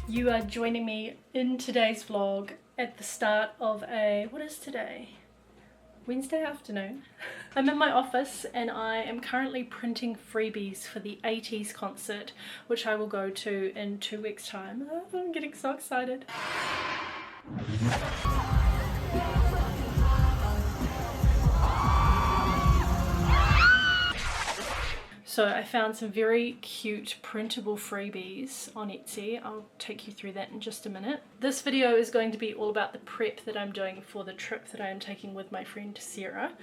You are joining me in today's vlog at the start of what is today? Wednesday afternoon. I'm in my office and I am currently printing freebies for the Ateez concert, which I will go to in 2 weeks' time. Oh, I'm getting so excited. So I found some very cute printable freebies on Etsy. I'll take you through that in just a minute. This video is going to be all about the prep that I'm doing for the trip that I am taking with my friend Sarah.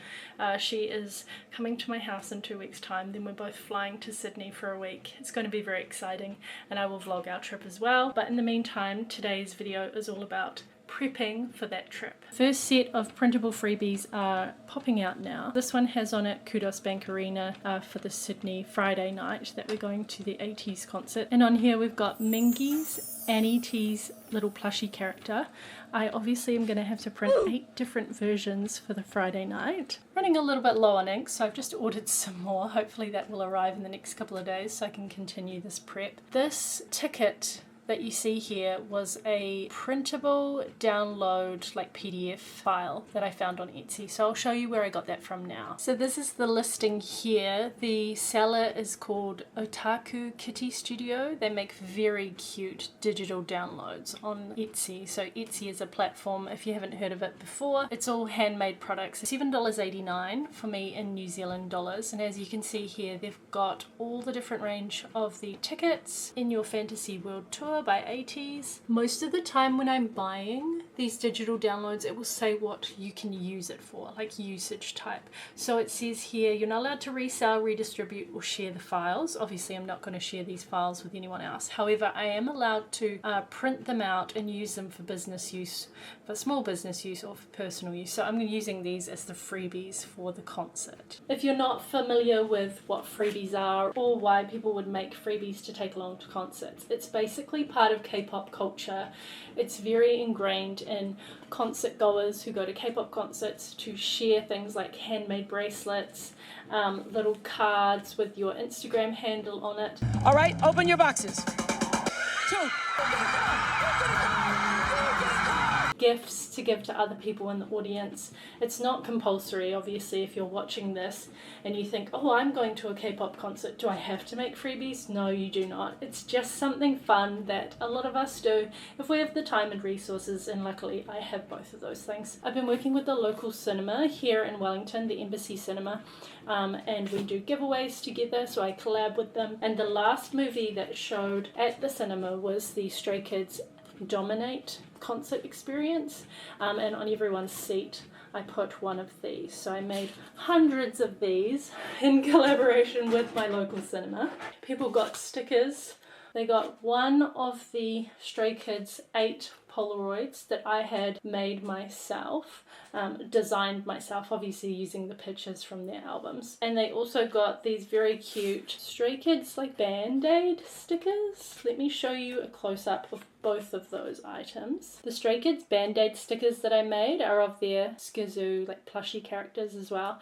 She is coming to my house in 2 weeks' time, then we're both flying to Sydney for a week. It's going to be very exciting and I will vlog our trip as well. But in the meantime, today's video is all about prepping for that trip. First set of printable freebies are popping out now. This one has on it Kudos Bank Arena for the Sydney Friday night that we're going to the Ateez concert. And on here we've got Mingy's Ateez little plushie character. I obviously am going to have to print 8 different versions for the Friday night. Running a little bit low on ink, so I've just ordered some more. Hopefully that will arrive in the next couple of days so I can continue this prep. This ticket that you see here was a printable download like PDF file that I found on Etsy, so I'll show you where I got that from now. So this is the listing here. The seller is called Otaku Kitty Studio. They make very cute digital downloads on Etsy. So Etsy is a platform, if you haven't heard of it before, it's all handmade products. $7.89 for me in New Zealand dollars, and as you can see here they've got all the different range of the tickets. In Your Fantasy World Tour by Ateez. Most of the time when I'm buying these digital downloads, it will say what you can use it for, like usage type. So it says here you're not allowed to resell, redistribute or share the files. Obviously I'm not going to share these files with anyone else. However, I am allowed to print them out and use them for business use, for small business use or for personal use. So I'm using these as the freebies for the concert. If you're not familiar with what freebies are or why people would make freebies to take along to concerts, it's basically part of K-pop culture. It's very ingrained in concert goers who go to K-pop concerts to share things like handmade bracelets, little cards with your Instagram handle on it. All right, open your boxes. 2. Gifts to give to other people in the audience. It's not compulsory, obviously. If you're watching this and you think, oh, I'm going to a K-pop concert, do I have to make freebies? No, you do not. It's just something fun that a lot of us do if we have the time and resources, and luckily I have both of those things. I've been working with the local cinema here in Wellington, the Embassy Cinema, and we do giveaways together, so I collab with them. And the last movie that showed at the cinema was the Stray Kids Dominate concert experience, and on everyone's seat I put one of these. So I made hundreds of these in collaboration with my local cinema. People got stickers. They got one of the Stray Kids 8 Polaroids that I had made myself, designed myself, obviously using the pictures from their albums. And they also got these very cute Stray Kids like Band-Aid stickers. Let me show you a close-up of both of those items. The Stray Kids Band-Aid stickers that I made are of their Skizoo like plushie characters as well.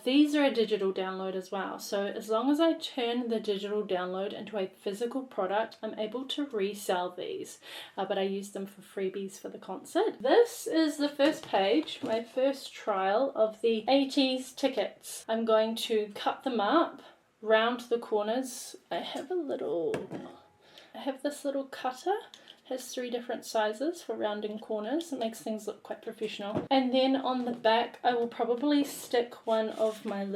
These are a digital download as well, so as long as I turn the digital download into a physical product, I'm able to resell these, but I use them for freebies for the concert. This is the first page, my first trial of the Ateez tickets. I'm going to cut them up, round the corners. I have this little cutter. Has 3 different sizes for rounding corners. It makes things look quite professional. And then on the back I will probably stick one of my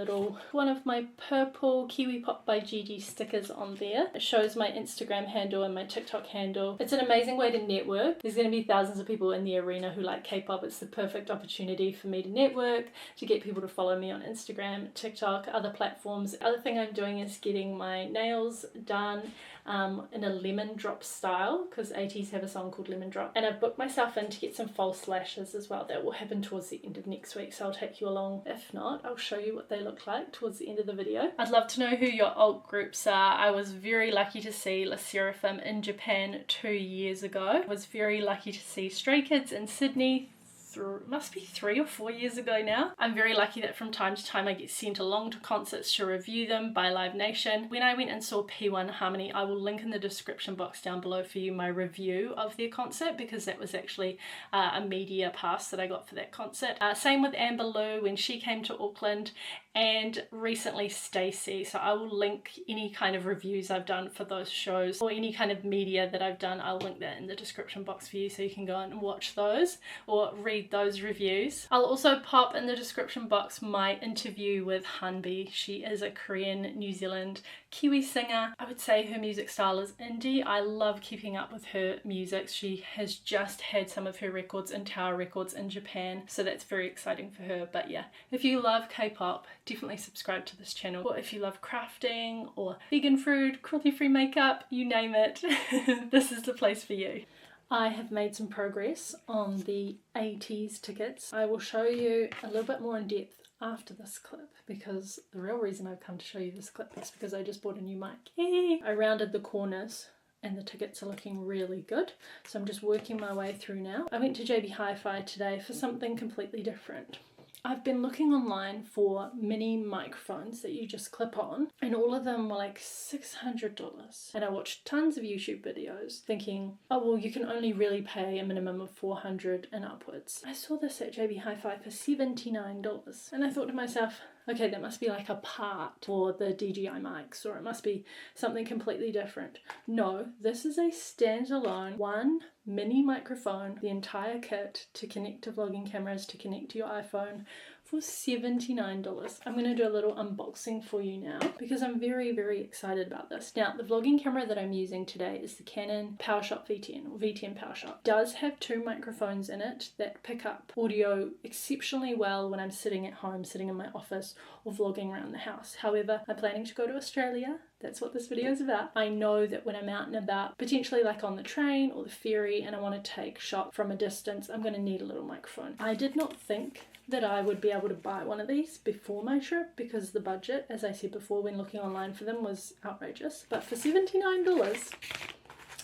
purple Kiwi Pop by Gigi stickers on there. It shows my Instagram handle and my TikTok handle. It's an amazing way to network. There's going to be thousands of people in the arena who like K-pop. It's the perfect opportunity for me to network, to get people to follow me on Instagram, TikTok, other platforms. The other thing I'm doing is getting my nails done in a lemon drop style, because Ateez have a song called Lemon Drop, and I've booked myself in to get some false lashes as well. That will happen towards the end of next week, so I'll take you along. If not, I'll show you what they look like towards the end of the video. I'd love to know who your alt groups are. I was very lucky to see La Seraphim in Japan 2 years ago. I was very lucky to see Stray Kids in Sydney must be 3 or 4 years ago now. I'm very lucky that from time to time I get sent along to concerts to review them by Live Nation. When I went and saw P1 Harmony, I will link in the description box down below for you my review of their concert, because that was actually a media pass that I got for that concert. Same with Amber Lou when she came to Auckland, and recently STAYC. So I will link any kind of reviews I've done for those shows, or any kind of media that I've done. I'll link that in the description box for you so you can go and watch those or read those reviews. I'll also pop in the description box my interview with Hanbee. She is a Korean, New Zealand, Kiwi singer. I would say her music style is indie. I love keeping up with her music. She has just had some of her records in Tower Records in Japan, so that's very exciting for her. But yeah, if you love K-pop, definitely subscribe to this channel. Or if you love crafting or vegan food, cruelty-free makeup, you name it, this is the place for you. I have made some progress on the Ateez tickets. I will show you a little bit more in depth after this clip, because the real reason I've come to show you this clip is because I just bought a new mic. I rounded the corners and the tickets are looking really good, so I'm just working my way through now. I went to JBHIFI today for something completely different. I've been looking online for mini microphones that you just clip on, and all of them were like $600. And I watched tons of YouTube videos thinking, oh well, you can only really pay a minimum of $400 and upwards. I saw this at JBHIFI for $79, and I thought to myself, okay, that must be like a part for the DJI mics, or it must be something completely different. No, this is a standalone one mini microphone, the entire kit to connect to vlogging cameras, to connect to your iPhone, for $79. I'm going to do a little unboxing for you now because I'm very, very excited about this. Now, the vlogging camera that I'm using today is the Canon PowerShot V10 or V10 PowerShot. It does have 2 microphones in it that pick up audio exceptionally well when I'm sitting at home, sitting in my office, or vlogging around the house. However, I'm planning to go to Australia. That's what this video is about. I know that when I'm out and about, potentially like on the train or the ferry, and I want to take shots from a distance, I'm going to need a little microphone. I did not think that I would be able to buy one of these before my trip because the budget, as I said before when looking online for them, was outrageous. But for $79,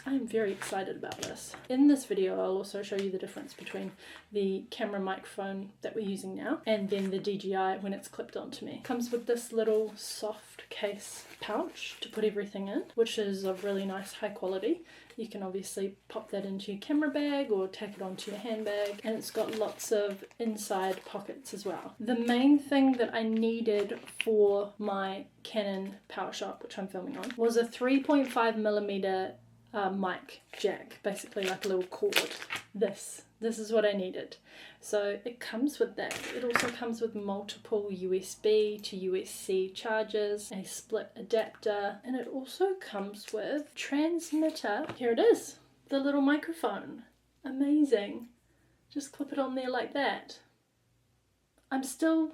I'm very excited about this. In this video, I'll also show you the difference between the camera microphone that we're using now and then the DJI when it's clipped onto me. It comes with this little soft case pouch to put everything in, which is of really nice high quality. You can obviously pop that into your camera bag or tack it onto your handbag, and it's got lots of inside pockets as well. The main thing that I needed for my Canon PowerShot, which I'm filming on, was a 3.5mm mic jack, basically like a little cord. This is what I needed. So it comes with that. It also comes with multiple USB to USB-C chargers, a split adapter, and it also comes with transmitter. Here it is, the little microphone. Amazing. Just clip it on there like that. I'm still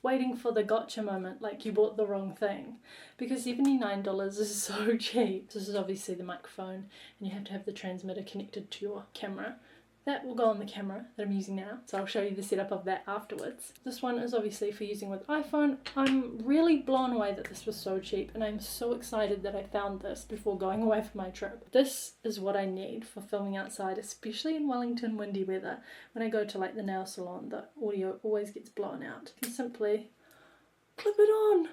waiting for the gotcha moment, like you bought the wrong thing, because $79 is so cheap. This is obviously the microphone, and you have to have the transmitter connected to your camera. That will go on the camera that I'm using now, so I'll show you the setup of that afterwards. This one is obviously for using with iPhone. I'm really blown away that this was so cheap, and I'm so excited that I found this before going away for my trip. This is what I need for filming outside, especially in Wellington windy weather. When I go to like the nail salon, the audio always gets blown out. You can simply clip it on.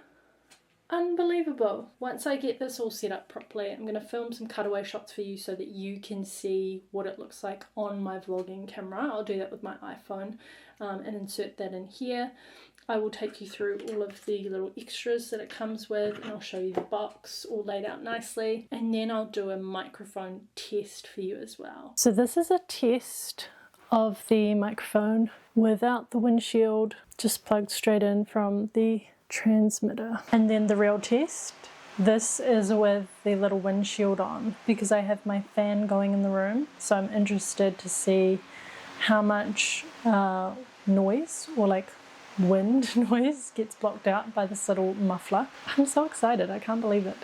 Unbelievable. Once I get this all set up properly, I'm going to film some cutaway shots for you so that you can see what it looks like on my vlogging camera. I'll do that with my iPhone and insert that in here. I will take you through all of the little extras that it comes with, and I'll show you the box all laid out nicely, and then I'll do a microphone test for you as well. So this is a test of the microphone without the windshield, just plugged straight in from the transmitter. And then the real test, this is with the little windshield on, because I have my fan going in the room, so I'm interested to see how much noise, or like wind noise, gets blocked out by this little muffler. I'm so excited, I can't believe it.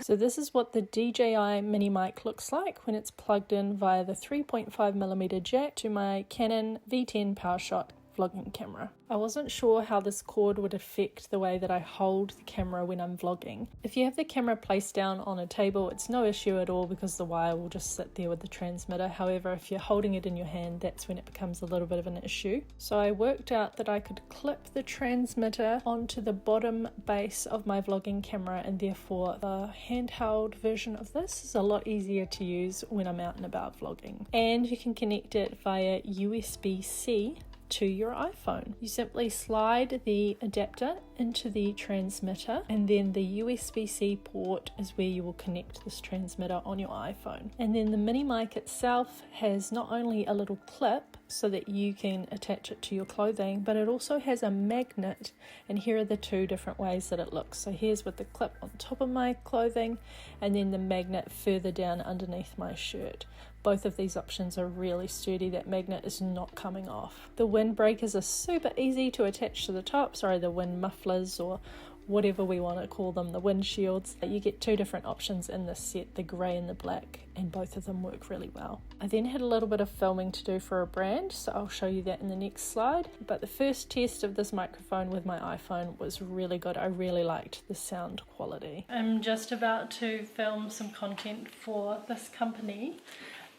So this is what the DJI mini mic looks like when it's plugged in via the 3.5mm jack to my Canon V10 PowerShot vlogging camera. I wasn't sure how this cord would affect the way that I hold the camera when I'm vlogging. If you have the camera placed down on a table, it's no issue at all because the wire will just sit there with the transmitter. However, if you're holding it in your hand, that's when it becomes a little bit of an issue. So I worked out that I could clip the transmitter onto the bottom base of my vlogging camera, and therefore the handheld version of this is a lot easier to use when I'm out and about vlogging. And you can connect it via USB-C to your iPhone. You simply slide the adapter into the transmitter, and then the USB-C port is where you will connect this transmitter on your iPhone. And then the mini mic itself has not only a little clip so that you can attach it to your clothing, but it also has a magnet, and here are the two different ways that it looks. So here's with the clip on top of my clothing, and then the magnet further down underneath my shirt. Both of these options are really sturdy. That magnet is not coming off. The windbreakers are super easy to attach to the top, the wind mufflers or whatever we want to call them, the windshields. You get two different options in this set, the grey and the black, and both of them work really well. I then had a little bit of filming to do for a brand, so I'll show you that in the next slide. But the first test of this microphone with my iPhone was really good. I really liked the sound quality. I'm just about to film some content for this company.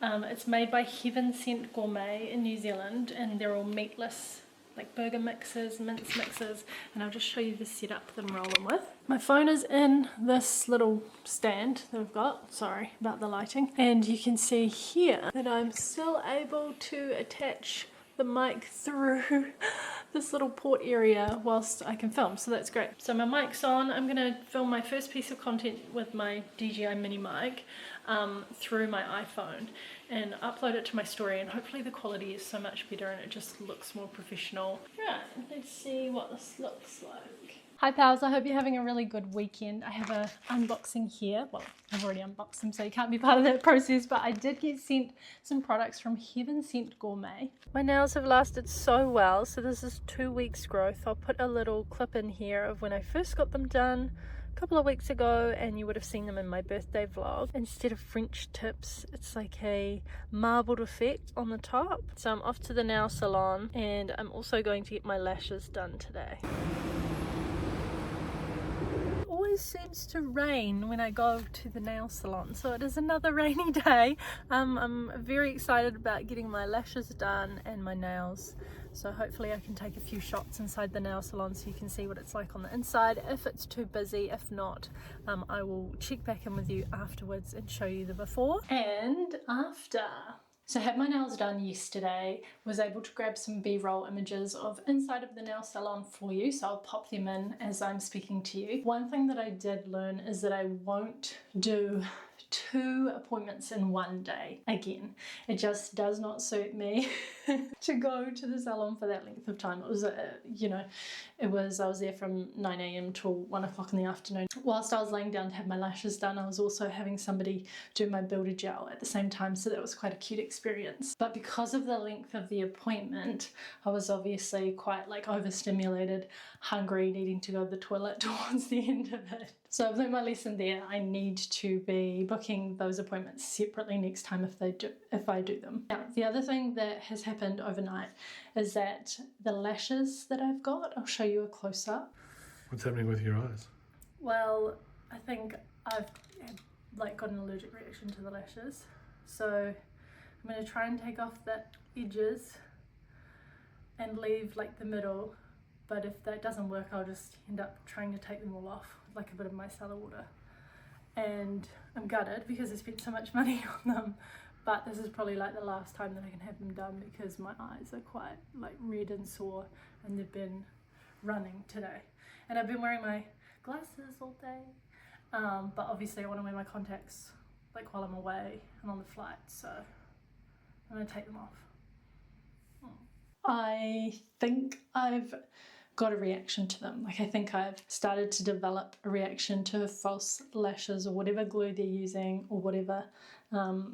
It's made by Heaven Sent Gourmet in New Zealand, and they're all meatless, like burger mixes, mince mixes, and I'll just show you the setup that I'm rolling with. My phone is in this little stand that I've got, sorry about the lighting, and you can see here that I'm still able to attach the mic through this little port area whilst I can film, so that's great. So my mic's on. I'm gonna film my first piece of content with my DJI mini mic through my iPhone and upload it to my story, and hopefully the quality is so much better and it just looks more professional. Right, let's see what this looks like. Hi pals, I hope you're having a really good weekend. I have a unboxing here. Well, I've already unboxed them, so you can't be part of that process, but I did get sent some products from Heaven Sent Gourmet. My nails have lasted so well, so this is 2 weeks growth. I'll put a little clip in here of when I first got them done a couple of weeks ago, and you would have seen them in my birthday vlog. Instead of French tips, it's like a marbled effect on the top. So I'm off to the nail salon, and I'm also going to get my lashes done today. Always seems to rain when I go to the nail salon, so it is another rainy day. I'm very excited about getting my lashes done and my nails, so hopefully I can take a few shots inside the nail salon so you can see what it's like on the inside if it's too busy. If not, I will check back in with you afterwards and show you the before and after. So I had my nails done yesterday, was able to grab some B-roll images of inside of the nail salon for you, so I'll pop them in as I'm speaking to you. One thing that I did learn is that I won't do 2 appointments in one day again. It just does not suit me to go to the salon for that length of time. It was, I was there from 9 AM till 1 o'clock in the afternoon. Whilst I was laying down to have my lashes done, I was also having somebody do my builder gel at the same time, so that was quite a cute experience. But because of the length of the appointment, I was obviously quite overstimulated, hungry, needing to go to the toilet towards the end of it. So I've learned my lesson there. I need to be booking those appointments separately next time if I do them. Now, the other thing that has happened overnight is that the lashes that I've got, I'll show you a close-up. What's happening with your eyes? Well, I think I've got an allergic reaction to the lashes. So I'm going to try and take off the edges and leave the middle. But if that doesn't work, I'll just end up trying to take them all off with a bit of micellar water. And I'm gutted because I spent so much money on them. But this is probably the last time that I can have them done because my eyes are quite red and sore, and they've been running today. And I've been wearing my glasses all day. But obviously I want to wear my contacts while I'm away and on the flight, so I'm going to take them off. I think I've got a reaction to them. I think I've started to develop a reaction to false lashes or whatever glue they're using or whatever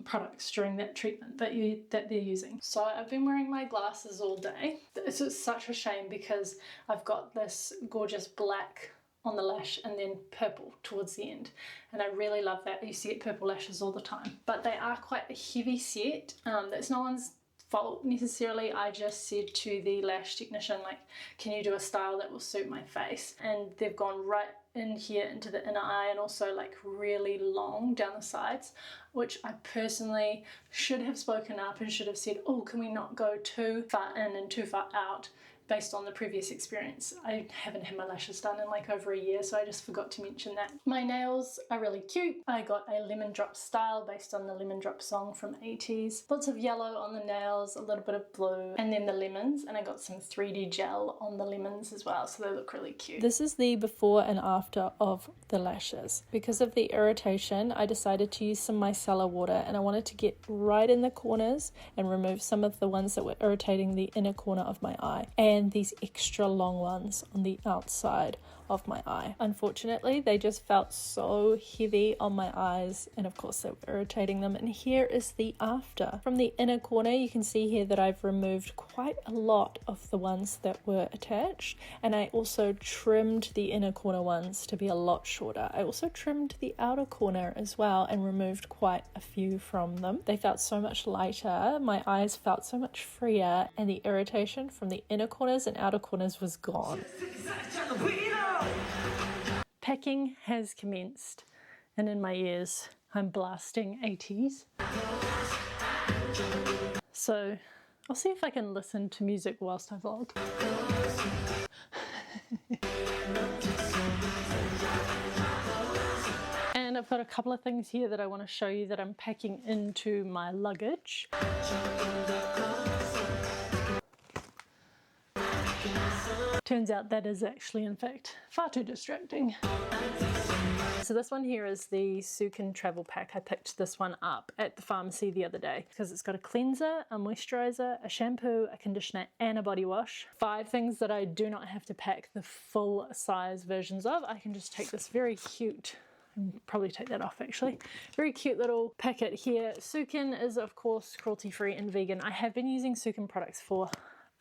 products during that treatment that they're using. So I've been wearing my glasses all day. This is such a shame because I've got this gorgeous black on the lash and then purple towards the end, and I really love that. I used to get purple lashes all the time, but they are quite a heavy set. That's no one's fault necessarily. I just said to the lash technician, like, can you do a style that will suit my face? And they've gone right in here into the inner eye and also like really long down the sides, which I personally should have spoken up and should have said, oh, can we not go too far in and too far out? Based on the previous experience. I haven't had my lashes done in like over a year, so I just forgot to mention that. My nails are really cute. I got a lemon drop style based on the lemon drop song from Ateez. Lots of yellow on the nails, a little bit of blue, and then the lemons, and I got some 3D gel on the lemons as well, so they look really cute. This is the before and after of the lashes. Because of the irritation, I decided to use some micellar water, and I wanted to get right in the corners and remove some of the ones that were irritating the inner corner of my eye, and these extra long ones on the outside of my eye. Unfortunately, they just felt so heavy on my eyes, and of course they were irritating them. And here is the after. From the inner corner, you can see here that I've removed quite a lot of the ones that were attached, and I also trimmed the inner corner ones to be a lot shorter. I also trimmed the outer corner as well and removed quite a few from them. They felt so much lighter, my eyes felt so much freer, and the irritation from the inner corners and outer corners was gone. Packing has commenced, and in my ears I'm blasting Ateez. So I'll see if I can listen to music whilst I vlog. And I've got a couple of things here that I want to show you that I'm packing into my luggage. Turns out that is actually, in fact, far too distracting. So this one here is the SUKIN travel pack. I picked this one up at the pharmacy the other day because it's got a cleanser, a moisturizer, a shampoo, a conditioner, and a body wash. 5 things that I do not have to pack the full size versions of. I can just take this very cute, and probably take that off actually, very cute little packet here. SUKIN is of course cruelty-free and vegan. I have been using SUKIN products for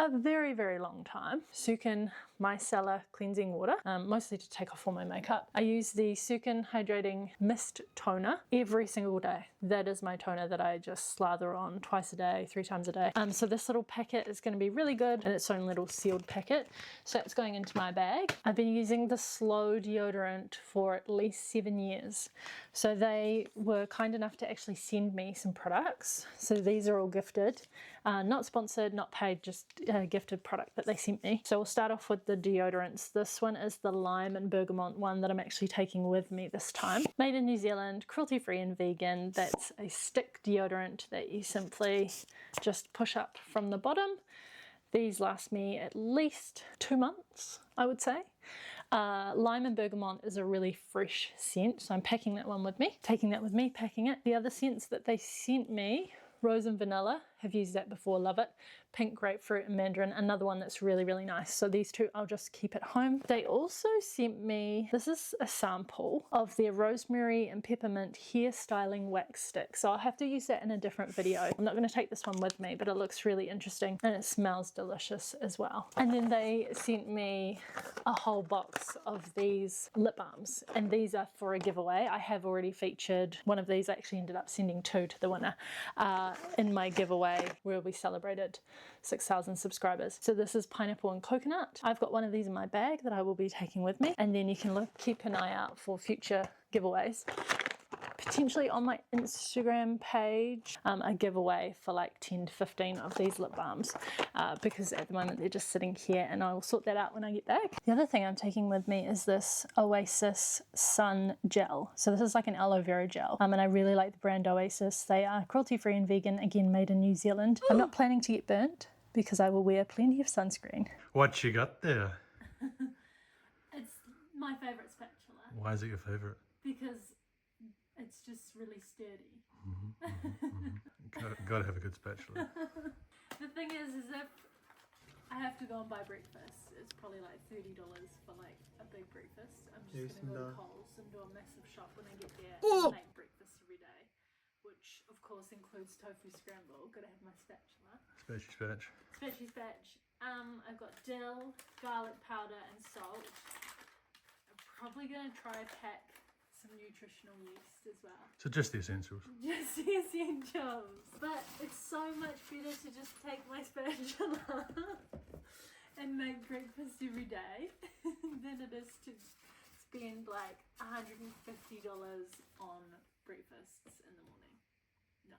a very, very long time. SUKIN Micellar cleansing water, mostly to take off all my makeup. I use the SUKIN hydrating mist toner every single day. That is my toner that I just slather on twice a day, 3 times a day. So this little packet is going to be really good in its own little sealed packet. So that's going into my bag. I've been using the Slow deodorant for at least 7 years. So they were kind enough to actually send me some products. So these are all gifted, not sponsored, not paid, just a gifted product that they sent me. So we'll start off with the deodorants. This one is the lime and bergamot one that I'm actually taking with me this time. Made in New Zealand, cruelty-free and vegan. That's a stick deodorant that you simply just push up from the bottom. These last me at least 2 months, I would say. Lime and bergamot is a really fresh scent, so I'm packing that one with me. Taking that with me, packing it. The other scents that they sent me, rose and vanilla, have used that before, love it. Pink grapefruit and mandarin, another one that's really, really nice. So these 2 I'll just keep at home. They also sent me, this is a sample of their rosemary and peppermint hair styling wax stick. So I'll have to use that in a different video. I'm not going to take this one with me, but it looks really interesting and it smells delicious as well. And then they sent me a whole box of these lip balms, and these are for a giveaway. I have already featured one of these. I actually ended up sending 2 to the winner in my giveaway where we celebrated 6,000 subscribers. So this is pineapple and coconut. I've got one of these in my bag that I will be taking with me, and then you can keep an eye out for future giveaways. Potentially on my Instagram page, a giveaway for like 10 to 15 of these lip balms because at the moment they're just sitting here, and I will sort that out when I get back. The other thing I'm taking with me is this OASIS Sun Gel. So this is like an aloe vera gel, and I really like the brand OASIS. They are cruelty-free and vegan, again made in New Zealand. I'm not planning to get burnt because I will wear plenty of sunscreen. What you got there? It's my favourite spatula. Why is it your favourite? Because it's just really sturdy. Gotta have a good spatula. The thing is if I have to go and buy breakfast, it's probably like $30 for like a big breakfast. I'm just going to go to Coles and do a massive shop when I get there and make breakfast every day, which of course includes tofu scramble. Gotta have my spatula. Spatchy spatch. I've got dill, garlic powder and salt. I'm probably going to try pack some nutritional yeast as well. So just the essentials. Just the essentials. But it's so much better to just take my spatula and make breakfast every day than it is to spend like $150 on breakfasts in the morning. No.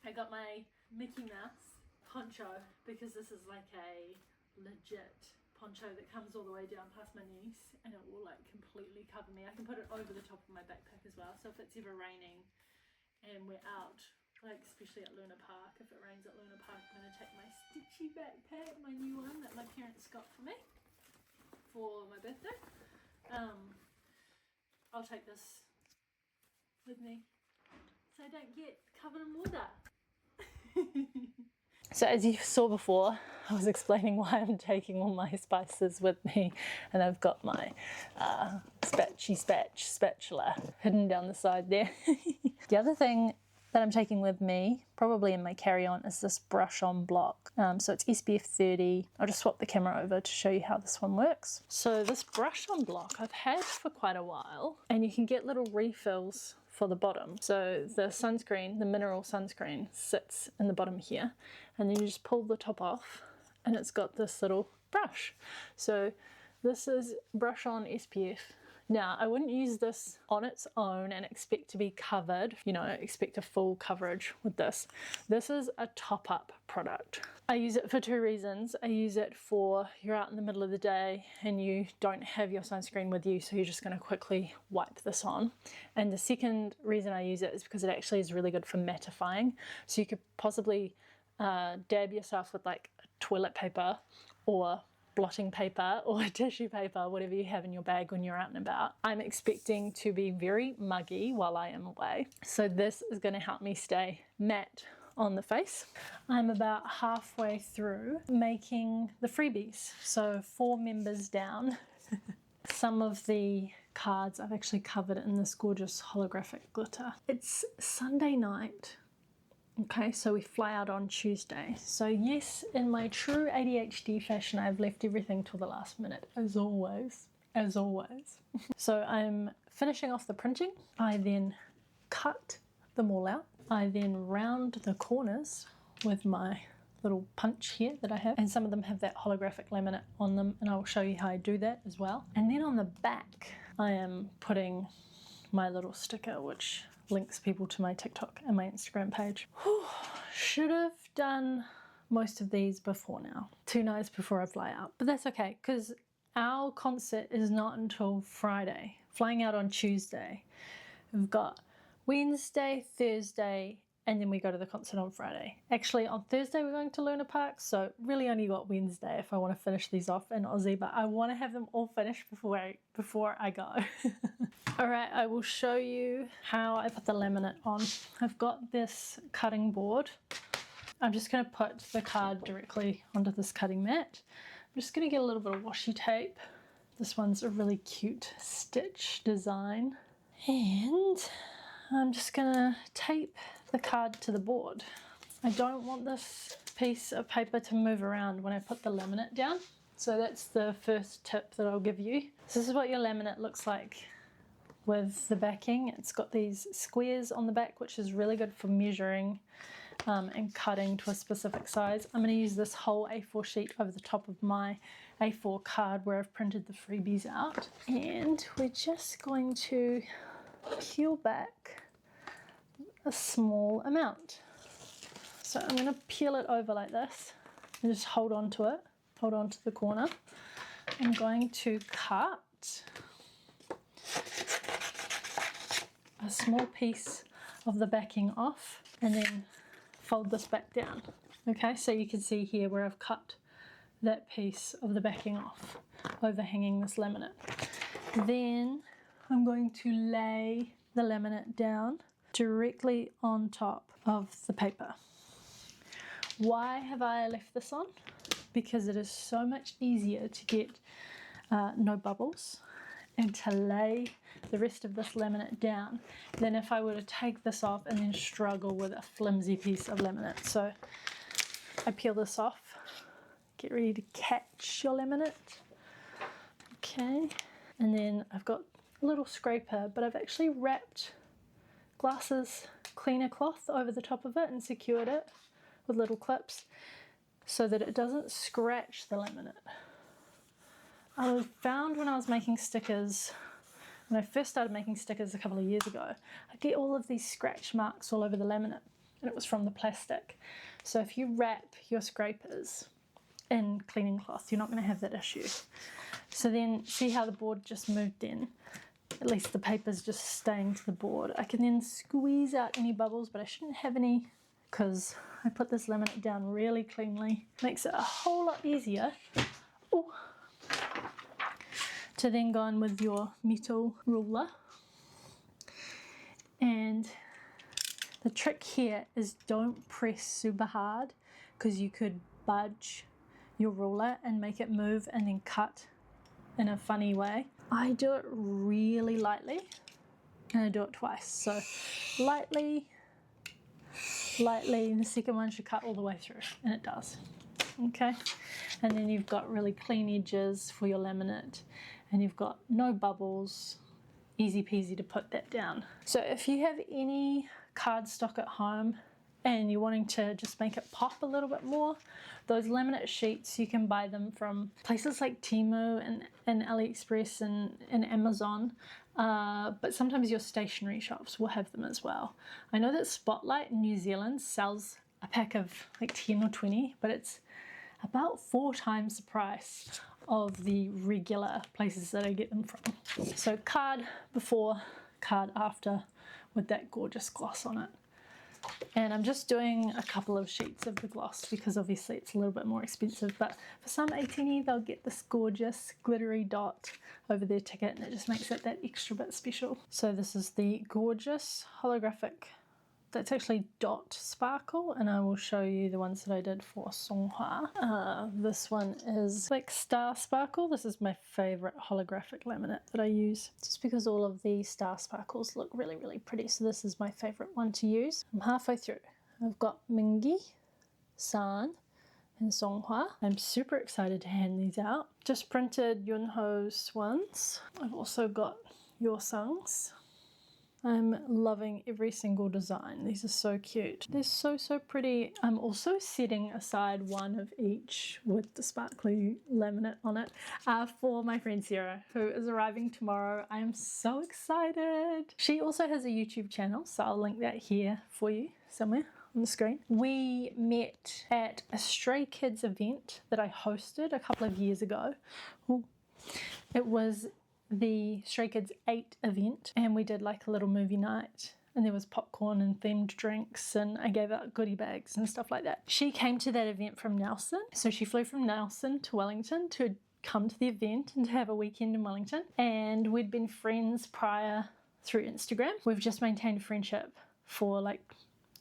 I got my Mickey Mouse poncho because this is like a legit poncho that comes all the way down past my knees and it will like completely cover me. I can put it over the top of my backpack as well, so if it's ever raining and we're out, like especially at Luna Park, if it rains at Luna Park, I'm going to take my stitchy backpack, my new one that my parents got for me for my birthday. I'll take this with me so I don't get covered in water. So as you saw before, I was explaining why I'm taking all my spices with me, and I've got my spatula hidden down the side there. The other thing that I'm taking with me, probably in my carry-on, is this brush-on block. So it's SPF 30. I'll just swap the camera over to show you how this one works. So this brush-on block I've had for quite a while, and you can get little refills for the bottom. So the sunscreen, the mineral sunscreen, sits in the bottom here, and then you just pull the top off and it's got this little brush. So this is brush on SPF. Now I wouldn't use this on its own and expect to be covered, you know, expect a full coverage with this. This is a top-up product. I use it for two reasons. I use it for you're out in the middle of the day and you don't have your sunscreen with you, so you're just going to quickly wipe this on. And the second reason I use it is because it actually is really good for mattifying. So you could possibly dab yourself with like toilet paper or blotting paper or tissue paper, whatever you have in your bag when you're out and about. I'm expecting to be very muggy while I am away, so this is going to help me stay matte on the face. I'm about halfway through making the freebies, so 4 members down. Some of the cards I've actually covered in this gorgeous holographic glitter. It's Sunday night. Okay, so we fly out on Tuesday. So yes, in my true ADHD fashion, I've left everything till the last minute, as always, as always. So I'm finishing off the printing. I then cut them all out. I then round the corners with my little punch here that I have, and some of them have that holographic laminate on them, and I will show you how I do that as well. And then on the back, I am putting my little sticker, which links people to my TikTok and my Instagram page. Whew, should have done most of these before now. 2 nights before I fly out. But that's okay, because our concert is not until Friday. Flying out on Tuesday. We've got Wednesday, Thursday, and then we go to the concert on Friday. Actually, on Thursday we're going to Luna Park, so really only got Wednesday if I want to finish these off in Aussie, but I want to have them all finished before I go. Alright, I will show you how I put the laminate on. I've got this cutting board. I'm just going to put the card directly onto this cutting mat. I'm just going to get a little bit of washi tape. This one's a really cute stitch design. And I'm just going to tape the card to the board. I don't want this piece of paper to move around when I put the laminate down. So that's the first tip that I'll give you. So this is what your laminate looks like with the backing. It's got these squares on the back, which is really good for measuring and cutting to a specific size. I'm going to use this whole A4 sheet over the top of my A4 card where I've printed the freebies out. And we're just going to peel back a small amount. So I'm going to peel it over like this and just hold on to it, hold on to the corner. I'm going to cut a small piece of the backing off and then fold this back down. Okay, so you can see here where I've cut that piece of the backing off, overhanging this laminate. Then I'm going to lay the laminate down directly on top of the paper. Why have I left this on? Because it is so much easier to get no bubbles and to lay the rest of this laminate down than if I were to take this off and then struggle with a flimsy piece of laminate. So I peel this off, get ready to catch your laminate. Okay, and then I've got a little scraper, but I've actually wrapped glasses cleaner cloth over the top of it and secured it with little clips so that it doesn't scratch the laminate. I found when I was making stickers, when I first started making stickers a couple of years ago, I get all of these scratch marks all over the laminate, and it was from the plastic. So if you wrap your scrapers in cleaning cloth, you're not going to have that issue. So then, see how the board just moved in? At least the paper's just staying to the board. I can then squeeze out any bubbles, but I shouldn't have any because I put this laminate down really cleanly. Makes it a whole lot easier to then go in with your metal ruler. And the trick here is don't press super hard because you could budge your ruler and make it move and then cut in a funny way. I do it really lightly and I do it twice. So lightly, and the second one should cut all the way through, and it does. Okay, and then you've got really clean edges for your laminate and you've got no bubbles. Easy peasy to put that down. So if you have any cardstock at home and you're wanting to just make it pop a little bit more, those laminate sheets, you can buy them from places like Temu and AliExpress and Amazon, but sometimes your stationery shops will have them as well. I know that Spotlight in New Zealand sells a pack of like 10 or 20, but it's about 4 times the price of the regular places that I get them from. So card before, card after with that gorgeous gloss on it. And I'm just doing a couple of sheets of the gloss because obviously it's a little bit more expensive, but for some 18e they'll get this gorgeous glittery dot over their ticket and it just makes it that extra bit special. So this is the gorgeous holographic, that's actually dot sparkle, and I will show you the ones that I did for Songhua. This one is like star sparkle. This is my favorite holographic laminate that I use, just because all of the star sparkles look really, really pretty. So this is my favorite one to use. I'm halfway through. I've got Mingi, San, and Songhua. I'm super excited to hand these out. Just printed Yunho's ones. I've also got Yorsung's. I'm loving every single design. These are so cute. They're so, so pretty. I'm also setting aside one of each with the sparkly laminate on it for my friend Sarah, who is arriving tomorrow. I am so excited. She also has a YouTube channel, so I'll link that here for you somewhere on the screen. We met at a Stray Kids event that I hosted a couple of years ago. Ooh. It was the Stray Kids 8 event, and we did like a little movie night, and there was popcorn and themed drinks, and I gave out goodie bags and stuff like that. She came to that event from Nelson, so she flew from Nelson to Wellington to come to the event and to have a weekend in Wellington, and we'd been friends prior through Instagram. We've just maintained a friendship for like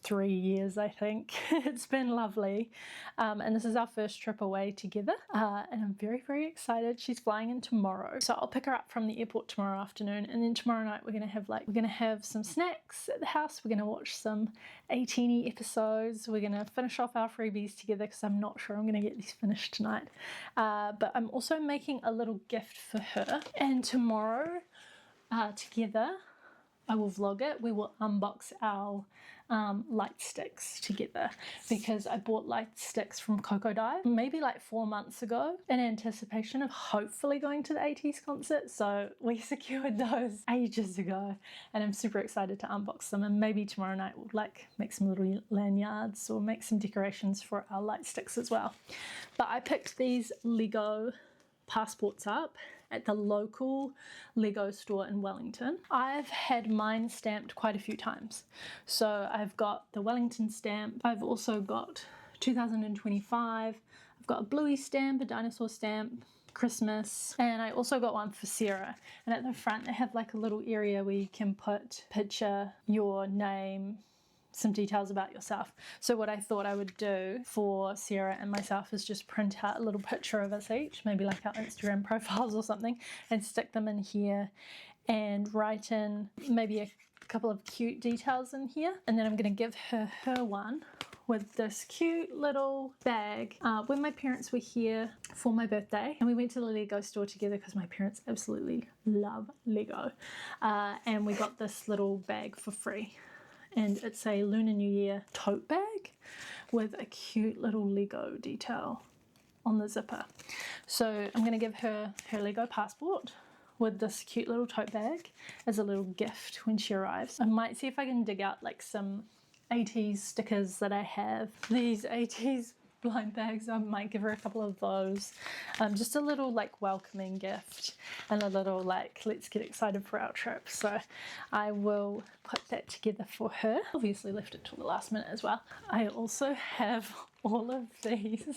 3 years, I think. It's been lovely, and this is our first trip away together, and I'm very, very excited. She's flying in tomorrow, so I'll pick her up from the airport tomorrow afternoon, and then tomorrow night we're gonna have some snacks at the house. We're gonna watch some 18 episodes. We're gonna finish off our freebies together because I'm not sure I'm gonna get these finished tonight, but I'm also making a little gift for her, and tomorrow together I will vlog it. We will unbox our light sticks together, because I bought light sticks from Coco Dive maybe like 4 months ago in anticipation of hopefully going to the Ateez concert. So we secured those ages ago, and I'm super excited to unbox them, and maybe tomorrow night we'll like make some little lanyards or make some decorations for our light sticks as well. But I picked these Lego passports up at the local Lego store in Wellington. I've had mine stamped quite a few times. So I've got the Wellington stamp, I've also got 2025, I've got a bluey stamp, a dinosaur stamp, Christmas, and I also got one for Sarah. And at the front they have like a little area where you can put picture, your name, some details about yourself. So what I thought I would do for Sarah and myself is just print out a little picture of us each, maybe like our Instagram profiles or something, and stick them in here and write in maybe a couple of cute details in here. And then I'm going to give her one with this cute little bag when my parents were here for my birthday, and we went to the Lego store together because my parents absolutely love Lego, and we got this little bag for free, and it's a Lunar New Year tote bag with a cute little Lego detail on the zipper. So I'm going to give her her Lego passport with this cute little tote bag as a little gift when she arrives. I might see if I can dig out like some Ateez stickers that I have. These Ateez blind bags, I might give her a couple of those. Just a little like welcoming gift and a little like let's get excited for our trip. So I will put that together for her. Obviously left it till the last minute as well. I also have all of these.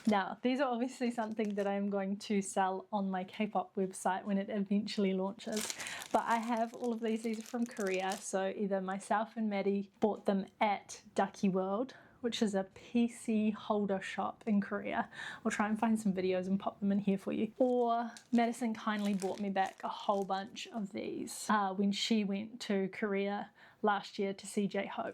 Now, these are obviously something that I'm going to sell on my K-pop website when it eventually launches. But I have all of these. These are from Korea. So either myself and Maddie bought them at Ducky World, which is a PC holder shop in Korea. I'll try and find some videos and pop them in here for you. Or Madison kindly bought me back a whole bunch of these when she went to Korea last year to see JBHIFI.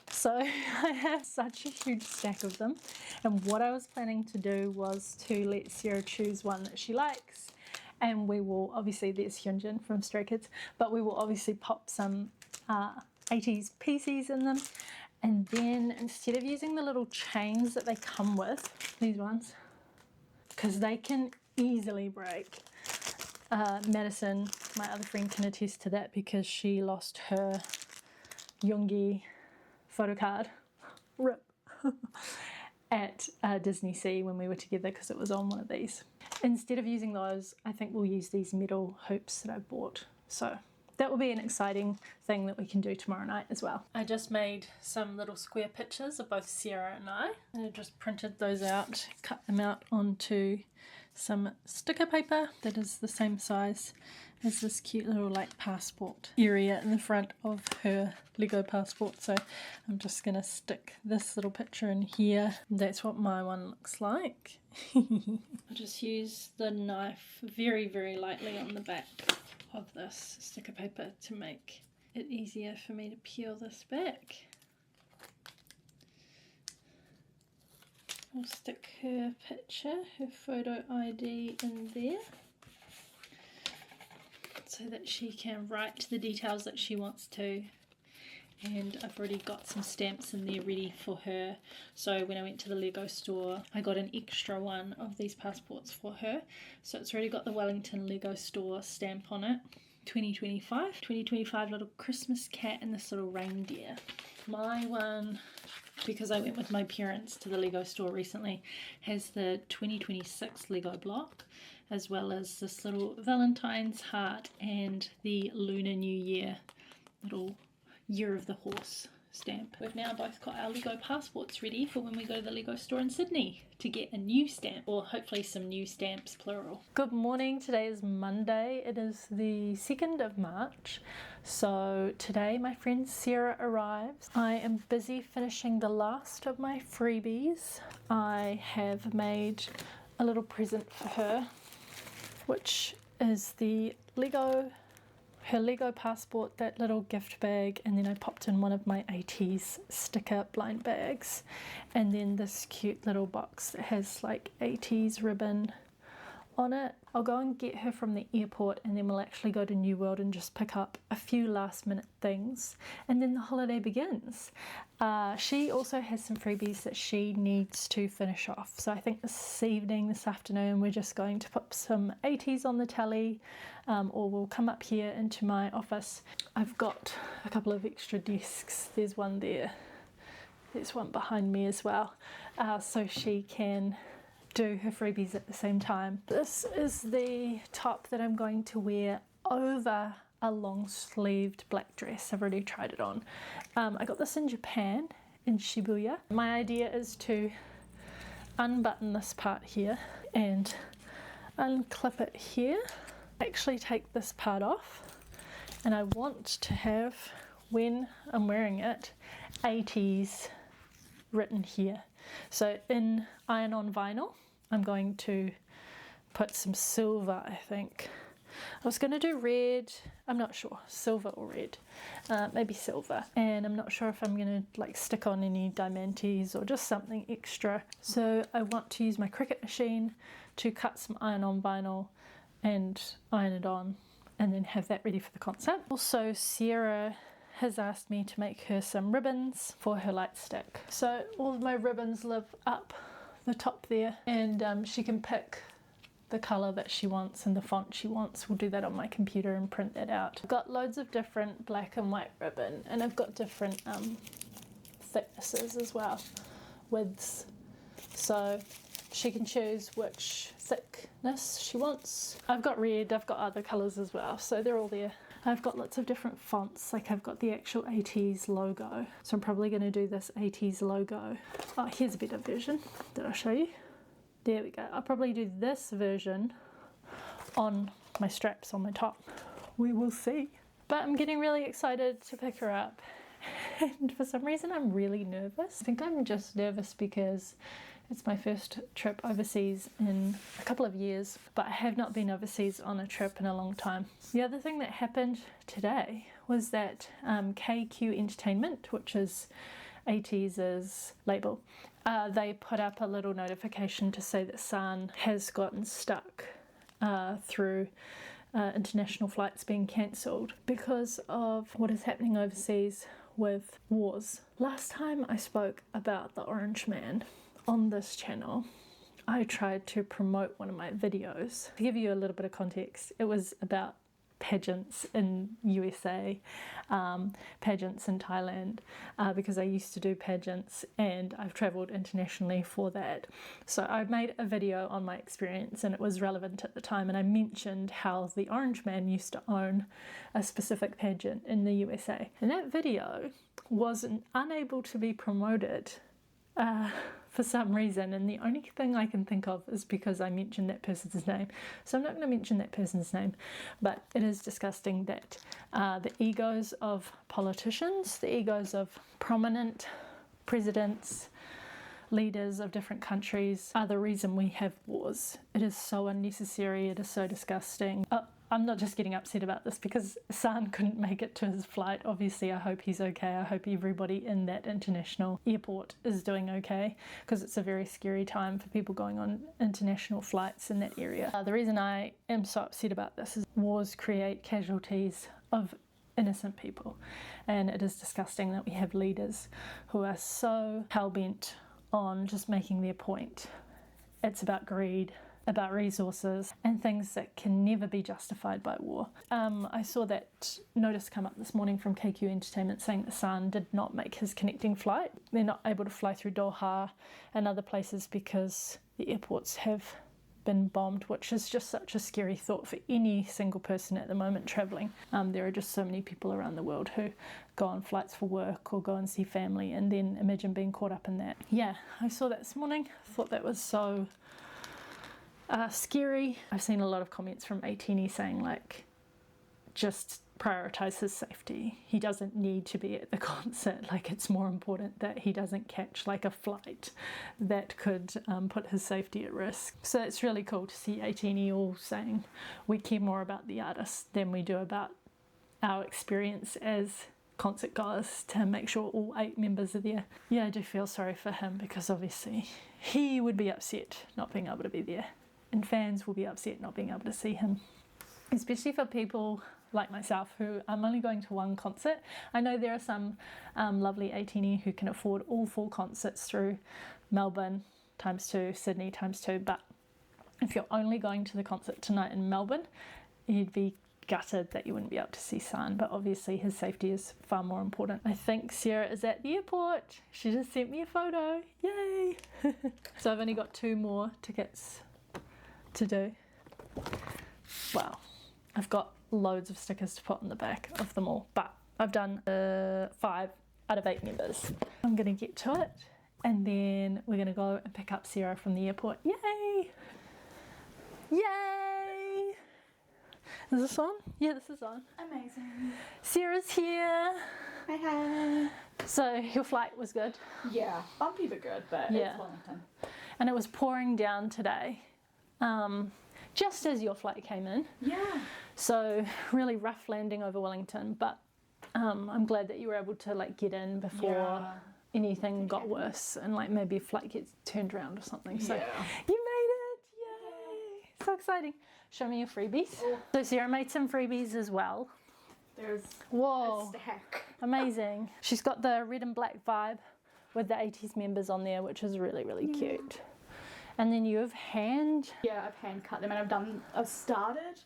So I have such a huge stack of them, and what I was planning to do was to let Sarah choose one that she likes, and we will obviously, there's Hyunjin from Stray Kids, but we will obviously pop some Ateez PCs in them, and then instead of using the little chains that they come with, these ones, because they can easily break. Madison, my other friend, can attest to that because she lost her Yoongi photo card, rip, at Disney Sea when we were together because it was on one of these. Instead of using those, I think we'll use these metal hoops that I bought. So that will be an exciting thing that we can do tomorrow night as well. I just made some little square pictures of both Sarah and I just printed those out, cut them out onto some sticker paper that is the same size as this cute little like passport area in the front of her Lego passport. So I'm just going to stick this little picture in here. That's what my one looks like. I'll just use the knife very, very lightly on the back of this sticker paper to make it easier for me to peel this back. I'll stick her picture, her photo ID in there so that she can write the details that she wants to. And I've already got some stamps in there ready for her. So when I went to the Lego store, I got an extra one of these passports for her. So it's already got the Wellington Lego store stamp on it. 2025 little Christmas cat and this little reindeer. My one, because I went with my parents to the Lego store recently, has the 2026 Lego block, as well as this little Valentine's heart and the Lunar New Year little Year of the Horse stamp. We've now both got our Lego passports ready for when we go to the Lego store in Sydney to get a new stamp, or hopefully some new stamps plural. Good morning, today is Monday. It is the 2nd of March. So today my friend Sarah arrives. I am busy finishing the last of my freebies. I have made a little present for her, which is the her Lego passport, that little gift bag, and then I popped in one of my Ateez sticker blind bags, and then this cute little box that has like Ateez ribbon on it. I'll go and get her from the airport, and then we'll actually go to New World and just pick up a few last minute things, and then the holiday begins. She also has some freebies that she needs to finish off, so I think this afternoon we're just going to put some Ateez on the telly, or we'll come up here into my office. I've got a couple of extra desks. There's one there, there's one behind me as well, so she can do her freebies at the same time. This is the top that I'm going to wear over a long sleeved black dress. I've already tried it on. I got this in Japan, in Shibuya. My idea is to unbutton this part here and unclip it here. Actually take this part off, and I want to have, when I'm wearing it, Ateez written here. So in iron-on vinyl, I'm going to put some silver, I think, I was going to do red, I'm not sure, silver or red, maybe silver. And I'm not sure if I'm going to like stick on any diamantes or just something extra. So I want to use my Cricut machine to cut some iron-on vinyl and iron it on, and then have that ready for the concert. Also, Sarah has asked me to make her some ribbons for her light stick. So all of my ribbons live up the top there, and she can pick the colour that she wants and the font she wants. We'll do that on my computer and print that out. I've got loads of different black and white ribbon, and I've got different thicknesses as well, widths. So she can choose which thickness she wants. I've got red, I've got other colours as well, so they're all there. I've got lots of different fonts, like I've got the actual Ateez logo. So I'm probably going to do this Ateez logo. Oh, here's a better version that I'll show you. There we go. I'll probably do this version on my straps on my top. We will see. But I'm getting really excited to pick her up. And for some reason I'm really nervous. I think I'm just nervous because it's my first trip overseas in a couple of years, but I have not been overseas on a trip in a long time. The other thing that happened today was that KQ Entertainment, which is Ateez's label, they put up a little notification to say that San has gotten stuck through international flights being cancelled because of what is happening overseas with wars. Last time I spoke about the Orange Man on this channel, I tried to promote one of my videos. To give you a little bit of context, it was about pageants in USA, pageants in Thailand, because I used to do pageants and I've travelled internationally for that. So I made a video on my experience and it was relevant at the time, and I mentioned how the Orange Man used to own a specific pageant in the USA. And that video was unable to be promoted for some reason, and the only thing I can think of is because I mentioned that person's name. So I'm not going to mention that person's name, but it is disgusting that the egos of politicians, the egos of prominent presidents, leaders of different countries are the reason we have wars. It is so unnecessary, it is so disgusting. I'm not just getting upset about this because San couldn't make it to his flight. Obviously, I hope he's okay. I hope everybody in that international airport is doing okay, because it's a very scary time for people going on international flights in that area. The reason I am so upset about this is wars create casualties of innocent people, and it is disgusting that we have leaders who are so hell-bent on just making their point. It's about greed, about resources, and things that can never be justified by war. I saw that notice come up this morning from KQ Entertainment saying that San did not make his connecting flight. They're not able to fly through Doha and other places because the airports have been bombed, which is just such a scary thought for any single person at the moment travelling. There are just so many people around the world who go on flights for work or go and see family, and then imagine being caught up in that. Yeah, I saw that this morning. I thought that was so scary. I've seen a lot of comments from Ateez saying like, just prioritise his safety. He doesn't need to be at the concert. Like, it's more important that he doesn't catch like a flight that could put his safety at risk. So it's really cool to see Ateez all saying we care more about the artist than we do about our experience as concert goers to make sure all 8 members are there. Yeah, I do feel sorry for him because obviously he would be upset not being able to be there, and fans will be upset not being able to see him, especially for people like myself who I'm only going to one concert. I know there are some lovely Ateez who can afford all 4 concerts through Melbourne ×2, Sydney ×2, but if you're only going to the concert tonight in Melbourne, you'd be gutted that you wouldn't be able to see San, but obviously his safety is far more important. I think Sarah is at the airport. She just sent me a photo. Yay! So I've only got 2 more tickets to do. Wow, I've got loads of stickers to put on the back of them all, but I've done 5 out of 8 members. I'm gonna get to it and then we're gonna go and pick up Sarah from the airport. Yay! Yay! Is this on? Yeah, this is on. Amazing. Sarah's here. Hi. So your flight was good? Yeah, bumpy but good, but Yeah. it's Wellington. And it was pouring down today, just as your flight came in. Yeah. So really rough landing over Wellington, but I'm glad that you were able to like get in before anything got worse and like maybe a flight gets turned around or something. So you made it! Yay! So exciting. Show me your freebies. So Sarah made some freebies as well. There's Whoa, a stack. amazing. She's got the red and black vibe with the Ateez members on there, which is really, really cute. And then you have Yeah, I've hand cut them and I've started,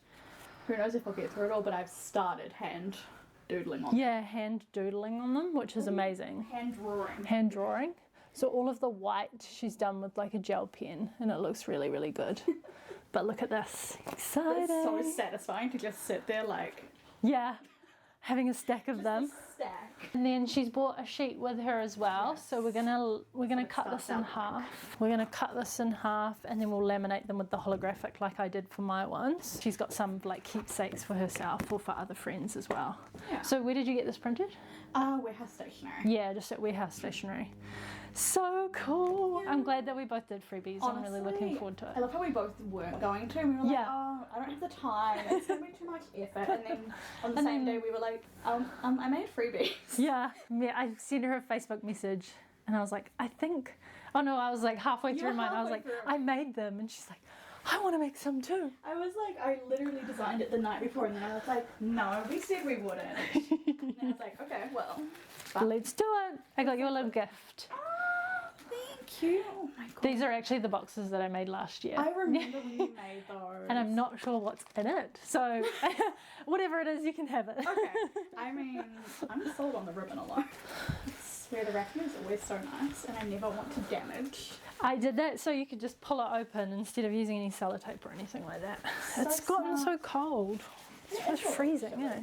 who knows if I'll get through it all, but I've started hand doodling on them. Yeah, hand doodling on them, which is amazing. Hand drawing. Hand drawing. So all of the white she's done with like a gel pen and it looks really, really good. But look at this. Exciting. It's so satisfying to just sit there like... Yeah, having a stack of them. Stack. And then she's brought a sheet with her as well. Yes. So we're gonna cut this in half. We're gonna cut this in half and then we'll laminate them with the holographic like I did for my ones. She's got some like keepsakes for herself or for other friends as well. Yeah. So where did you get this printed? Warehouse Stationery. Yeah, just at Warehouse Stationery. So cool. I'm glad that we both did freebies. Honestly, I'm really looking forward to I it. love how we both weren't going to. And we were like, Yeah. oh, I don't have the time. It's going to be too much effort. And then on the same day we were like, I made freebies. Yeah, I sent her a Facebook message and I was like, I was like halfway through mine. I was like, I made them. And she's like, I want to make some too. I literally designed it the night before and then I was like, no, we said we wouldn't. And I was like, okay, well. Let's do it. I got you a little gift. Oh, thank you. Oh my god. These are actually the boxes that I made last year. I remember when you made those. And I'm not sure what's in it. So whatever it is, you can have it. Okay. I mean, I'm sold on the ribbon alone. I swear the wrapping is always so nice and I never want to damage. I did that so you could just pull it open instead of using any sellotape or anything like that. It's gotten so cold. It's freezing, yeah.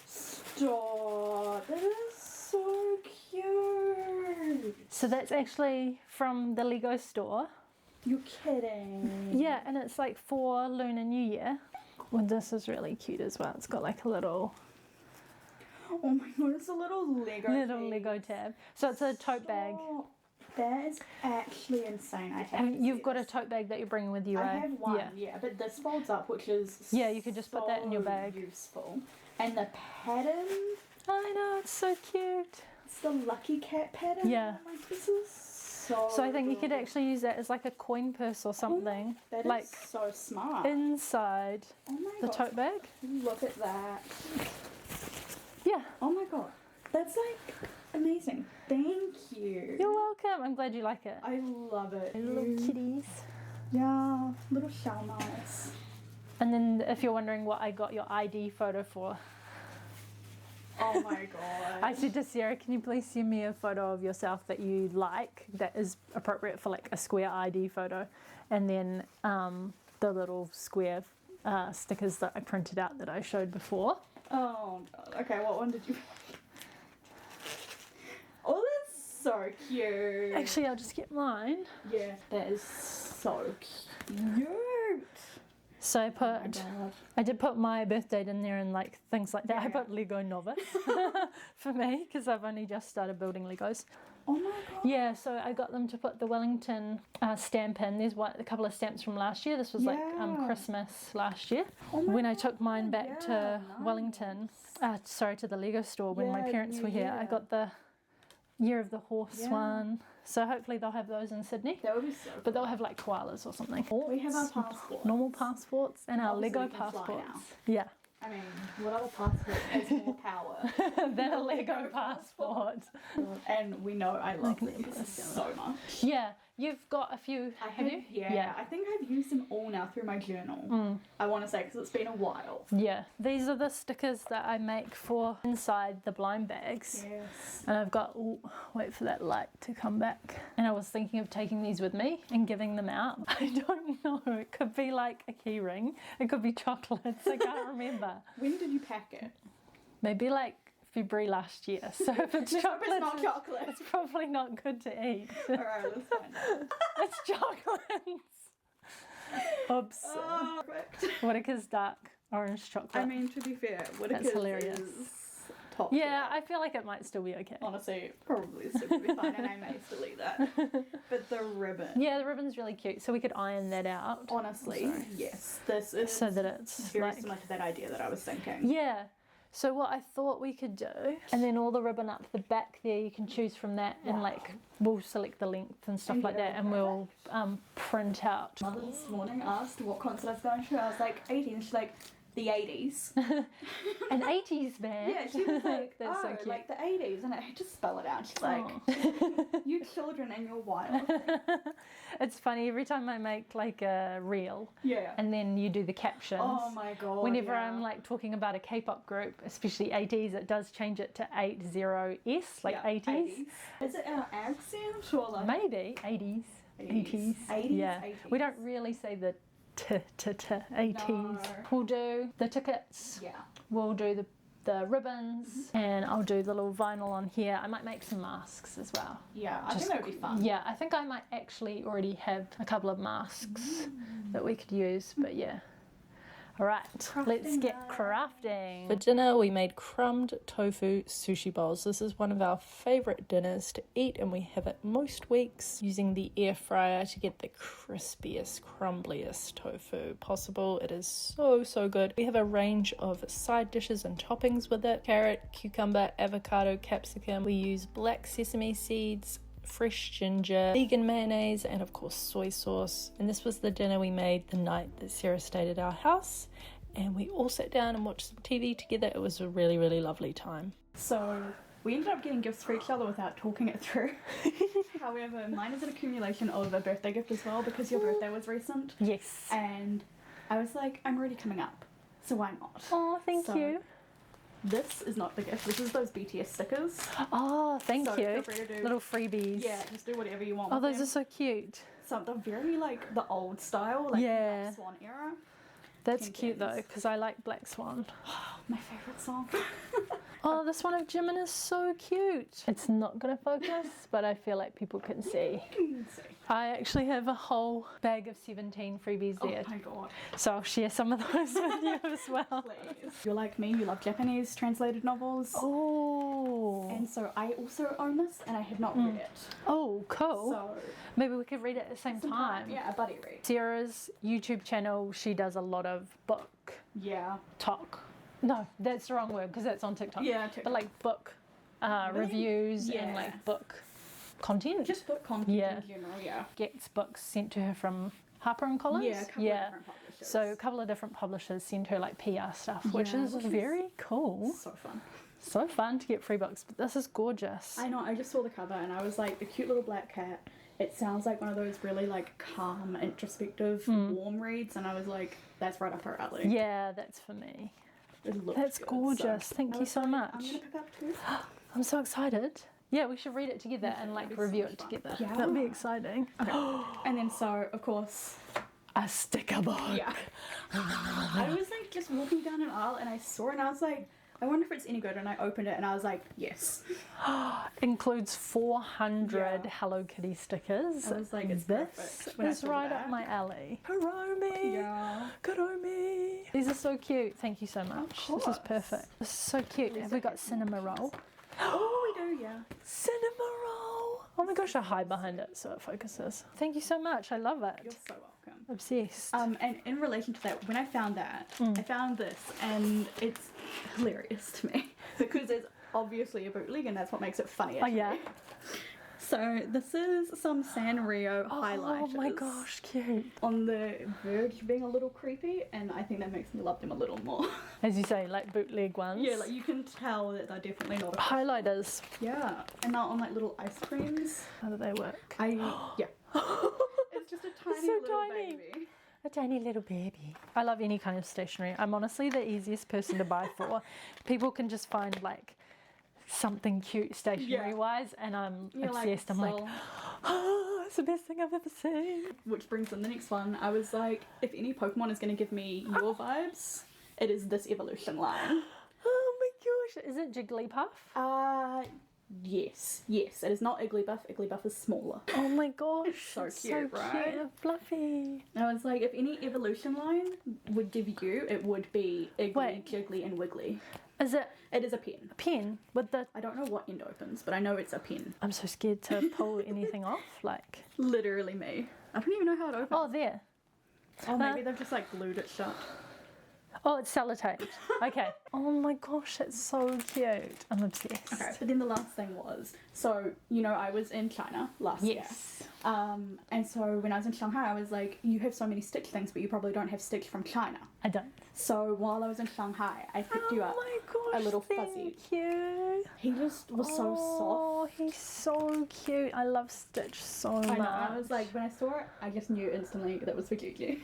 Stop. That is so cute. So that's actually from the Lego store. You're kidding. Yeah, and it's like for Lunar New Year. Well, this is really cute as well. It's got like a little Oh my god, it's a little Lego Lego tab. So it's a tote bag. That is actually insane. You've got a tote bag that you're bringing with you, I right? have one, yeah, but this folds up, which is yeah, you could just put that in your bag. Useful. And the pattern, I know, it's so cute. it's the Lucky Cat pattern. Yeah. I'm like, this is so I think you could good. actually use that as like a coin purse or something. That like is so smart. inside Oh my the god. tote bag. Look at that. Yeah. Oh my god. That's like amazing. Thank you. You're welcome. I'm glad you like it. I love it. Little kitties. Yeah, little shell mice. And then if you're wondering what I got your ID photo for, Oh my god. I said to Sarah, can you please send me a photo of yourself that you like that is appropriate for like a square ID photo, and then the little square stickers that I printed out that I showed before. Oh god. Okay, what one did you Oh, that's so cute. Actually, I'll just get mine. Yeah, that is so cute. So I Oh my god. I did put my birth date in there and like things like that. I Yeah. put Lego novice for me because I've only just started building Legos. Oh my god. Yeah, so I got them to put the Wellington stamp in. There's a couple of stamps from last year. This was like Yeah. Christmas last year. Oh my When I took mine back yeah, to nice. Wellington, to the Lego store when my Yeah, parents were here, I yeah. got the Year of the Horse Yeah. one. So hopefully they'll have those in Sydney. That would be so But they'll have like koalas or something. We have our passports. Normal passports and our Obviously Lego we can fly passports. Yeah. I mean, what other passport has more power? They're a Lego passport. And we know I love Like, these so much. Yeah, you've got a few, have you? Yeah, I think I've used them all now through my journal. I want to say, because it's been a while. Yeah. These are the stickers that I make for inside the blind bags. Yes. And I've got, wait for that light to come back. And I was thinking of taking these with me and giving them out. I don't know. It could be like a key ring. It could be chocolates. I can't remember. When did you pack it? Maybe like February last year. So if it's chocolate, It's not chocolate. it's probably not good to eat. Alright, let's find out. It's chocolates. Oops. Perfect. Whittaker's dark orange chocolate. I mean, to be fair, Whittaker's hilarious. is top. Yeah, I feel like it might still be okay. Honestly, probably still be fine, and I may still eat that. But the ribbon. Yeah, the ribbon's really cute, so we could iron that out. Honestly, yes. This is so that it's very like, similar to that idea that I was thinking. yeah. So what I thought we could do, and then all the ribbon up the back there, you can choose from that, and like we'll select the length and stuff And like that, and we'll print out. Mother this morning asked what concert I was going to. I was like, 80s. And she's like, the 80s. An 80s band. Yeah, she was like, That's so oh, cute. like the 80s. And I had to spell it out. She's like, you children and you're wild. It's funny, every time I make like a reel, Yeah. and then you do the captions. Oh my god. Whenever yeah. I'm like talking about a K-pop group, especially Ateez, it does change it to 80s, like 80s. Is it our accent or like? Maybe 80s. 80s. 80s? Yeah. 80s. We don't really say the Ateez. No. We'll do the tickets. Yeah. We'll do the ribbons, and I'll do the little vinyl on here. I might make some masks as well. Yeah, I think that would be fun. Yeah, I think I might actually already have a couple of masks that we could use, but yeah. All right, let's get crafting. For dinner, we made crumbed tofu sushi bowls. This is one of our favourite dinners to eat, and we have it most weeks using the air fryer to get the crispiest, crumbliest tofu possible. It is so, so good. We have a range of side dishes and toppings with it. Carrot, cucumber, avocado, capsicum. We use black sesame seeds, fresh ginger, vegan mayonnaise, and of course soy sauce. And this was the dinner we made the night that Sarah stayed at our house, and we all sat down and watched some TV together. It was a really, really lovely time. So we ended up getting gifts for each other without talking it through. However, mine is an accumulation of a birthday gift as well, because your birthday was recent. Yes. And I was like, I'm already coming up, so why not? Oh, thank you. This is not the gift. This is those BTS stickers. Oh, thank So you. feel free to do- Little freebies. Yeah, just do whatever you want. Oh, with those them. are so cute. So they're very like the old style, like Yeah. Black Swan era. That's Pink cute though, ends. because I like Black Swan. My favourite song. Oh, this one of Jimin is so cute. It's not going to focus, but I feel like people can see. I actually have a whole bag of 17 freebies there. Oh my god. So I'll share some of those with you as well. Please. You're like me, you love Japanese translated novels. Oh. And so I also own this and I have not read it. Oh, cool. So Maybe we could read it at the same time. yeah, a buddy read. Sarah's YouTube channel, she does a lot of book Yeah. talk. No, that's the wrong word because that's on TikTok. Yeah, TikTok. But like book reviews and Yeah. like book content. Just book content Yeah. in general, yeah. Gets books sent to her from Harper and Collins. Yeah, a couple of different publishers. So a couple of different publishers send her like PR stuff, which Yeah, is which is very cool. So fun. So fun to get free books. But this is gorgeous. I know, I just saw the cover and I was like, the cute little black cat. It sounds like one of those really like calm, introspective, warm reads, and I was like, that's right up her alley. Yeah, that's for me. It looks That's good, gorgeous. so Thank I you was so like, much. I'm gonna pick up two. I'm so excited. Yeah, we should read it together and like that'd be review so it fun. together. Yeah. That'd be exciting. And then so, of course, A sticker book. yeah. I was like just walking down an aisle and I saw it and I was like, I wonder if it's any good, and I opened it and I was like, yes. Includes 400 Yeah. Hello Kitty stickers. I was like, it's this perfect when I is saw right that. up my alley. Kuromi. Yeah. Kuromi. These are so cute. Thank you so much. This is course. perfect. This is so cute. Have we got cinema roll? Oh, we do, yeah. Cinema roll. Oh my gosh, I hide behind it so it focuses. Thank you so much. I love You're it. so welcome. Obsessed. And in relation to that, when I found that, I found this, and it's hilarious to me because it's obviously a bootleg, and that's what makes it funny. Oh yeah. So this is some Sanrio highlighters. Oh my gosh, cute. On the verge of being a little creepy, and I think that makes me love them a little more. As you say, like bootleg ones. Yeah, like you can tell that they're definitely not. Highlighters. Yeah, and they're on like little ice creams. How do they work? Yeah. It's just a tiny so little tiny. baby. A tiny little baby. I love any kind of stationery. I'm honestly the easiest person to buy for. People can just find like something cute stationery wise, and I'm You're obsessed. I'm like, so- oh, it's the best thing I've ever seen. Which brings in the next one. I was like, if any Pokemon is going to give me your vibes, it is this evolution line. Oh my gosh. Is it Jigglypuff? Yes, yes. It is not Igglybuff. Igglybuff is smaller. Oh my gosh. So it's cute, so right? cute and fluffy. And I was like, if any evolution line would give you, it would be Iggly, Wait. Jiggly, and Wiggly. Is it It is a pen. a pen with the... I don't know what end opens, but I know it's a pen. I'm so scared to pull anything off. Like... Literally me. I don't even know how it opens. Oh, there. Oh, maybe they've just like glued it shut. Oh, it's sellotaped. Okay. Oh my gosh, it's so cute. I'm obsessed. Okay, but then the last thing was, so, you know, I was in China last year. And so when I was in Shanghai, I was like, you have so many Stitch things, but you probably don't have Stitch from China. I don't. So while I was in Shanghai, I picked you up my gosh, a little fuzzy. Thank you. He just was so soft. Oh, he's so cute. I love Stitch so much. I know, I was like, when I saw it, I just knew instantly that was for Gigi.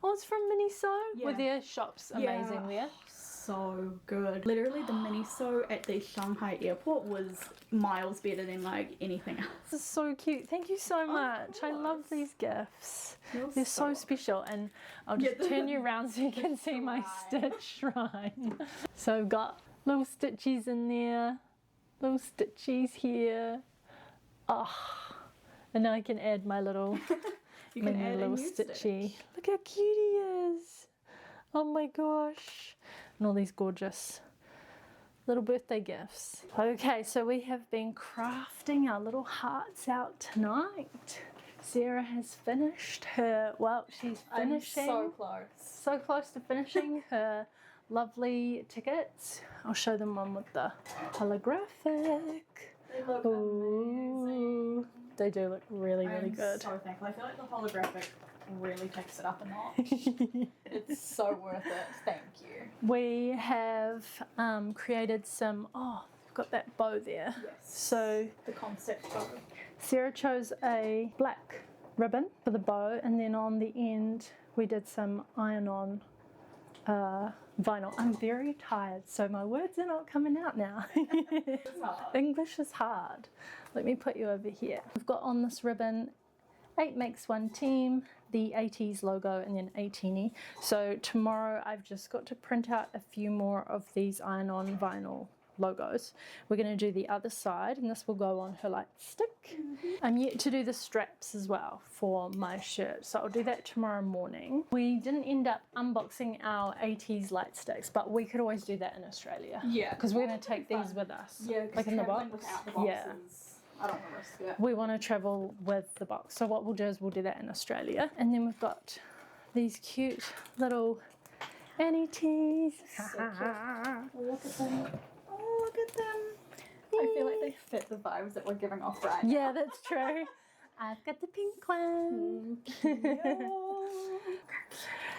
Oh, it's from Miniso. Yeah. Were their shops amazing there? So good. Literally the Miniso at the Shanghai airport was miles better than like anything else. This is so cute. Thank you so much. I love these gifts. They're so special, and I'll just turn you around so you can see my Stitch shrine. So I've got little Stitchies in there, little Stitchies here. Oh, and now I can add my little You can add a little new Stitchy. Stitch. Look how cute he is. Oh my gosh. And all these gorgeous little birthday gifts. Okay, so we have been crafting our little hearts out tonight. Sarah has finished her, well, she's finishing. I'm so close. So close to finishing her lovely tickets. I'll show them one with the holographic. They look Ooh, they do look really, really good. I'm so thankful. I feel like the holographic really takes it up a notch. It's so worth it. Thank you. We have created some, oh, we've got that bow there. Yes. So The concept bow. Sarah chose a black ribbon for the bow, and then on the end we did some iron-on vinyl. I'm very tired, so my words are not coming out now. It's hard. English is hard. Let me put you over here. We've got on this ribbon 8 makes one team, the Ateez logo, and then 18E. So tomorrow I've just got to print out a few more of these iron-on vinyl logos. We're going to do the other side, and this will go on her light stick. I'm yet to do the straps as well for my shirt, so I'll do that tomorrow morning. We didn't end up unboxing our Ateez light sticks, but we could always do that in Australia. Yeah. Because we're going to take these with us. Yeah, like in the box. without the boxes, Yeah. I don't want to risk it. We want to travel with the box. So what we'll do is we'll do that in Australia. And then we've got these cute little Ateez. Oh, look at them. Oh, look at them. I feel like they fit the vibes that we're giving off right now. Yeah, that's true. I've got the pink one.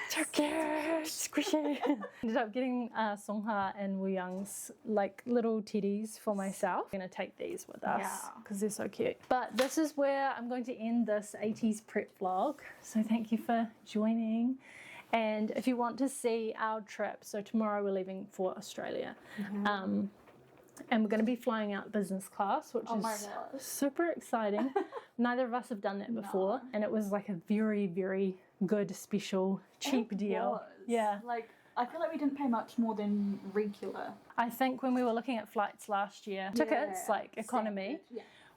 So cute, squishy. Ended up getting Songha and Wu Young's like little teddies for myself. I'm gonna take these with us because they're so cute. But this is where I'm going to end this Ateez prep vlog. So thank you for joining. And if you want to see our trip, so tomorrow we're leaving for Australia. And we're going to be flying out business class, which is super exciting. Neither of us have done that before. And it was like a very, very good, special, cheap deal. Yeah. Like, I feel like we didn't pay much more than regular. I think when we were looking at flights last year, tickets, like economy,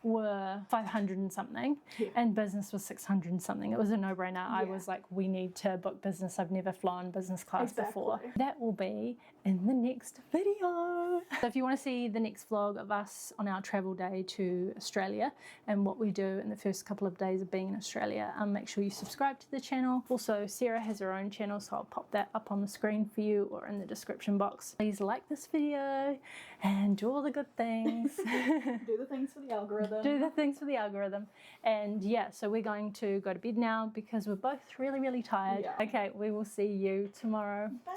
were 500 and something, and business was 600 and something. It was a no-brainer. I was like, we need to book business. I've never flown business class before. That will be in the next video. So if you want to see the next vlog of us on our travel day to Australia and what we do in the first couple of days of being in Australia, make sure you subscribe to the channel. Also, Sarah has her own channel, so I'll pop that up on the screen for you or in the description box. Please like this video and do all the good things. Do the things for the algorithm. Do the things for the algorithm. And yeah, so we're going to go to bed now because we're both really, really tired. Okay, we will see you tomorrow. Bye.